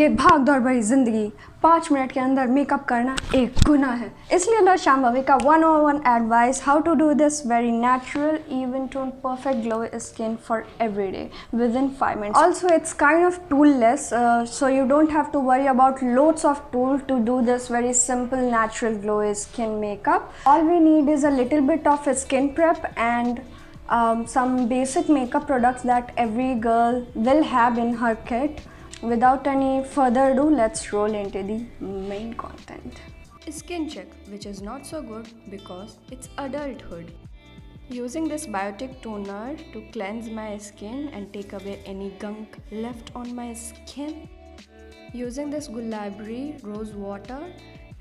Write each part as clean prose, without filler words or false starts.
ये भाग दौड़ भरी जिंदगी 5 मिनट के अंदर मेकअप करना एक गुनाह है, इसलिए लो शांभवी का 101 advice how to do this very natural even tone perfect glow skin for every day within 5 minutes. Also, it's kind of toolless, so you don't have to worry about loads of tools to do this very simple natural glow skin makeup. All we need is a little bit of skin prep and some basic makeup products that every girl will have in her kit. Without any further ado, let's roll into the main content. Skin check, which is not so good because it's adulthood. Using this biotic toner to cleanse my skin and take away any gunk left on my skin. Using this Gulabri rose water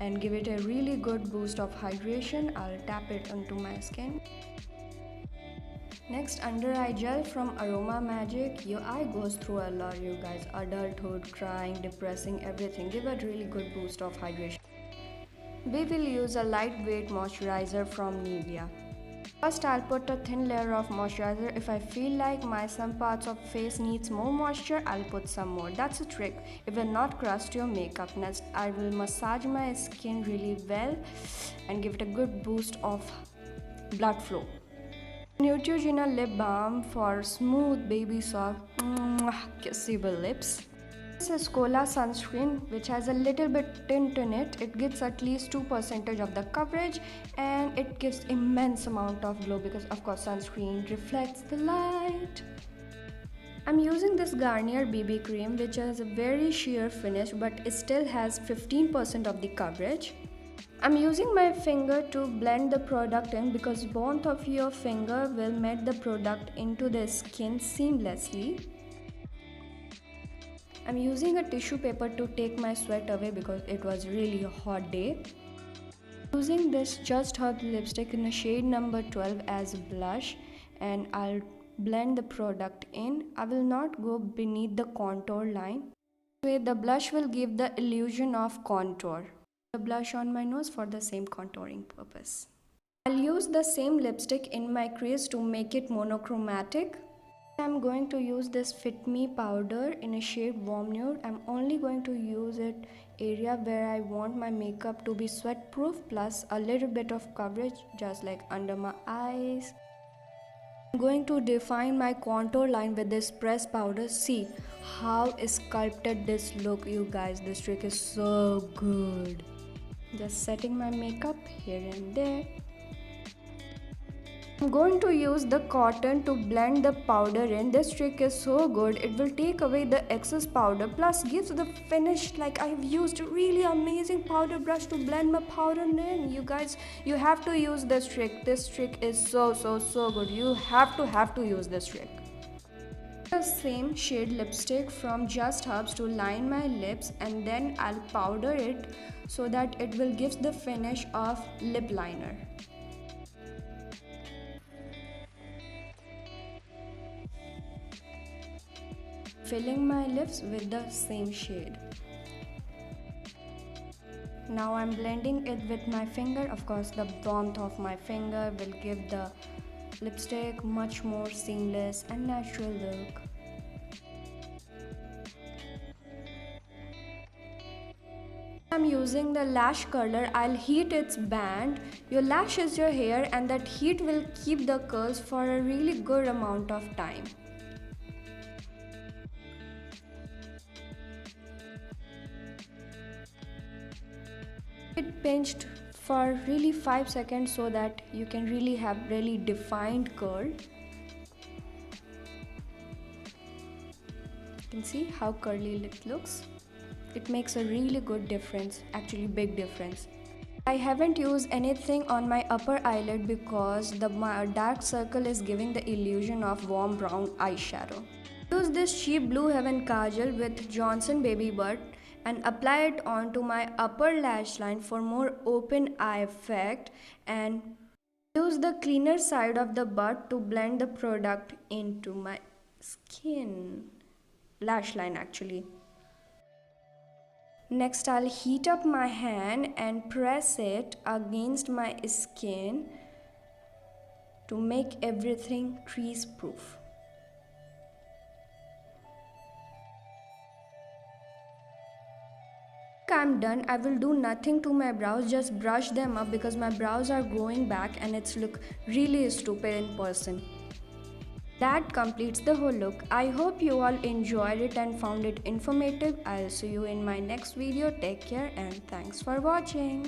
and give it a really good boost of hydration. I'll tap it onto my skin. Next, under eye gel from Aroma Magic. Your eye goes through a lot, you guys. Adulthood, crying, depressing, everything. Give a really good boost of hydration. We will use a lightweight moisturizer from Nivea. First, I'll put a thin layer of moisturizer. If I feel like some parts of face needs more moisture, I'll put some more. That's a trick. It will not crust your makeup. Next, I will massage my skin really well and give it a good boost of blood flow. Neutrogena lip balm for smooth, baby soft, kissable lips. This is Kola sunscreen, which has a little bit tint in it. It gives at least 2% of the coverage and it gives immense amount of glow because of course sunscreen reflects the light. I'm using this Garnier BB cream, which has a very sheer finish but it still has 15% of the coverage. I'm using my finger to blend the product in because both of your finger will met the product into the skin seamlessly. I'm using a tissue paper to take my sweat away because it was really a hot day. Using this Just Herbs lipstick in the shade number 12 as a blush and I'll blend the product in. I will not go beneath the contour line. This way the blush will give the illusion of contour. The blush on my nose for the same contouring purpose. I'll use the same lipstick in my crease to make it monochromatic. I'm going to use this Fit Me powder in a shade Warm Nude. I'm only going to use it area where I want my makeup to be sweat proof plus a little bit of coverage just like under my eyes. I'm going to define my contour line with this pressed powder. See how sculpted this look, you guys. This trick is so good. Just setting my makeup here and there. I'm going to use the cotton to blend the powder in. This trick is so good. It will take away the excess powder plus gives the finish like I've used a really amazing powder brush to blend my powder in. You guys, you have to use this trick. This trick is so good. You have to use this trick. The same shade lipstick from Just Herbs to line my lips and then I'll powder it so that it will give the finish of lip liner. Filling my lips with the same shade. Now I'm blending it with my finger. Of course, the warmth of my finger will give the lipstick much more seamless and natural look. I'm using the lash curler. I'll heat its band. Your lash is your hair and that heat will keep the curls for a really good amount of time. It pinched for really 5 seconds so that you can really have really defined curl. You can see how curly it looks. It makes a really good difference, actually big difference. I haven't used anything on my upper eyelid because the dark circle is giving the illusion of warm brown eyeshadow. Use this cheap Blue Heaven Kajal with Johnson Baby Butt and apply it onto my upper lash line for more open eye effect and use the cleaner side of the butt to blend the product into my skin. Lash line actually. Next, I'll heat up my hand and press it against my skin to make everything crease proof. think I'm done. I will do nothing to my brows, just brush them up because my brows are growing back and it's look really stupid in person. That completes the whole look. I hope you all enjoyed it and found it informative. I'll see you in my next video. Take care and thanks for watching.